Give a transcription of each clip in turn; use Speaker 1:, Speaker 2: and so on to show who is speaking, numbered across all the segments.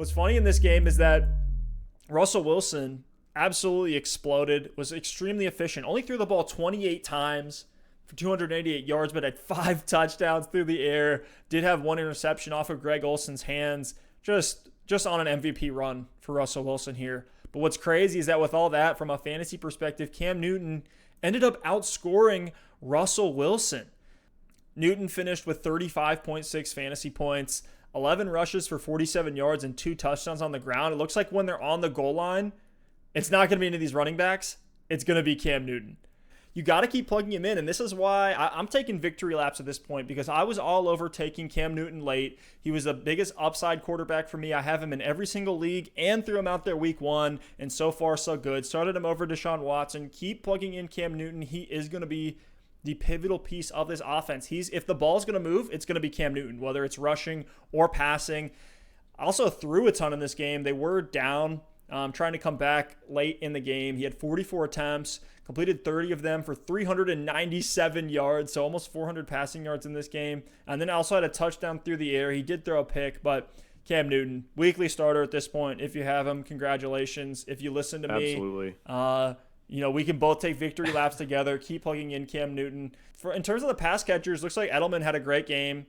Speaker 1: What's funny in this game is that Russell Wilson absolutely exploded, was extremely efficient, only threw the ball 28 times for 288 yards, but had 5 touchdowns through the air, did have 1 interception off of Greg Olson's hands. Just on an MVP run for Russell Wilson here. But what's crazy is that with all that, from a fantasy perspective, Cam Newton ended up outscoring Russell Wilson. Newton finished with 35.6 fantasy points, 11 rushes for 47 yards, and 2 touchdowns on the ground. It looks like when they're on the goal line, it's not going to be any of these running backs. It's going to be Cam Newton. You got to keep plugging him in, and this is why I'm taking victory laps at this point, because I was all over taking Cam Newton late. He was the biggest upside quarterback for me. I have him in every single league and threw him out there week 1, and so far so good. Started him over Deshaun Watson. Keep plugging in Cam Newton. He is going to be the pivotal piece of this offense. If the ball's going to move, it's going to be Cam Newton, whether it's rushing or passing. I also threw a ton in this game. They were down, trying to come back late in the game. He had 44 attempts, completed 30 of them for 397 yards, so almost 400 passing yards in this game. And then also had a touchdown through the air. He did throw a pick, but Cam Newton, weekly starter at this point. If you have him, congratulations. If you listen to me,
Speaker 2: absolutely.
Speaker 1: We can both take victory laps together. Keep plugging in Cam Newton. In terms of the pass catchers, looks like Edelman had a great game.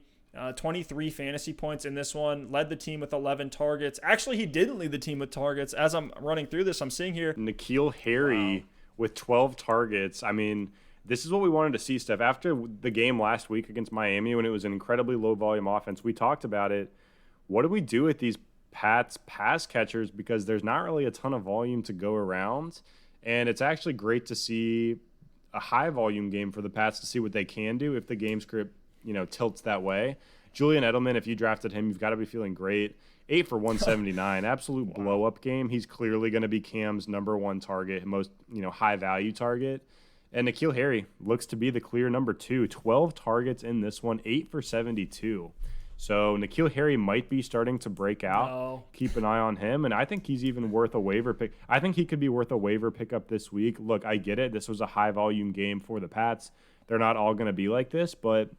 Speaker 1: 23 fantasy points in this one. Led the team with 11 targets. Actually, he didn't lead the team with targets. As I'm running through this, I'm seeing here
Speaker 2: Nikhil Harry with 12 targets. I mean, this is what we wanted to see, Steph. After the game last week against Miami, when it was an incredibly low-volume offense, we talked about it. What do we do with these Pats pass catchers? Because there's not really a ton of volume to go around. And it's actually great to see a high-volume game for the Pats to see what they can do if the game script, tilts that way. Julian Edelman, if you drafted him, you've got to be feeling great. 8 for 179, absolute blow-up game. He's clearly going to be Cam's number 1 target, most high-value target. And Nikhil Harry looks to be the clear number 2. 12 targets in this one, 8 for 72. So Nikhil Harry might be starting to break out.
Speaker 1: No.
Speaker 2: Keep an eye on him, and I think he's even worth a waiver pick. I think he could be worth a waiver pickup this week. Look, I get it. This was a high-volume game for the Pats. They're not all going to be like this, but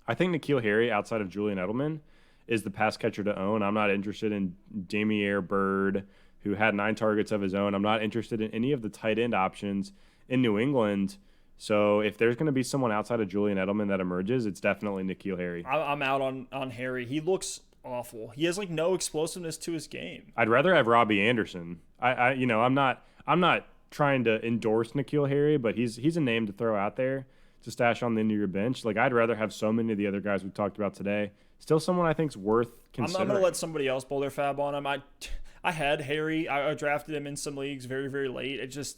Speaker 2: I think Nikhil Harry, outside of Julian Edelman, is the pass catcher to own. I'm not interested in Damiere Byrd, who had 9 targets of his own. I'm not interested in any of the tight end options in New England. So if there's going to be someone outside of Julian Edelman that emerges, it's definitely Nikhil Harry.
Speaker 1: I'm out on Harry. He looks awful. He has no explosiveness to his game.
Speaker 2: I'd rather have Robbie Anderson. I'm not trying to endorse Nikhil Harry, but he's a name to throw out there to stash on the end of your bench. I'd rather have so many of the other guys we talked about today. Still someone I think's worth considering.
Speaker 1: I'm going to let somebody else pull their fab on him. I had Harry. I drafted him in some leagues very, very late. It just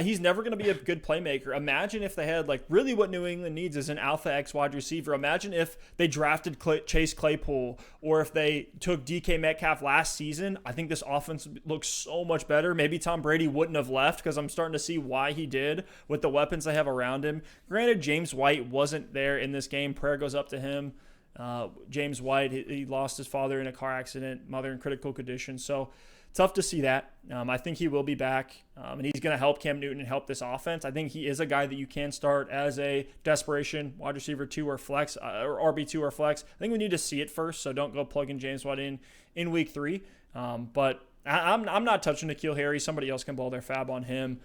Speaker 1: he's never going to be a good playmaker. Imagine if they had really what New England needs is an alpha X wide receiver. Imagine if they drafted Chase Claypool, or if they took DK Metcalf last season. I think this offense looks so much better. Maybe Tom Brady wouldn't have left, because I'm starting to see why he did with the weapons they have around him. Granted, James White wasn't there in this game. Prayer goes up to him. James White, he lost his father in a car accident, mother in critical condition. So tough to see that. I think he will be back, and he's going to help Cam Newton and help this offense. I think he is a guy that you can start as a desperation wide receiver 2 or flex, or RB2 or flex. I think we need to see it first, so don't go plugging James White in week 3. But I'm not touching Nikhil Harry. Somebody else can ball their fab on him.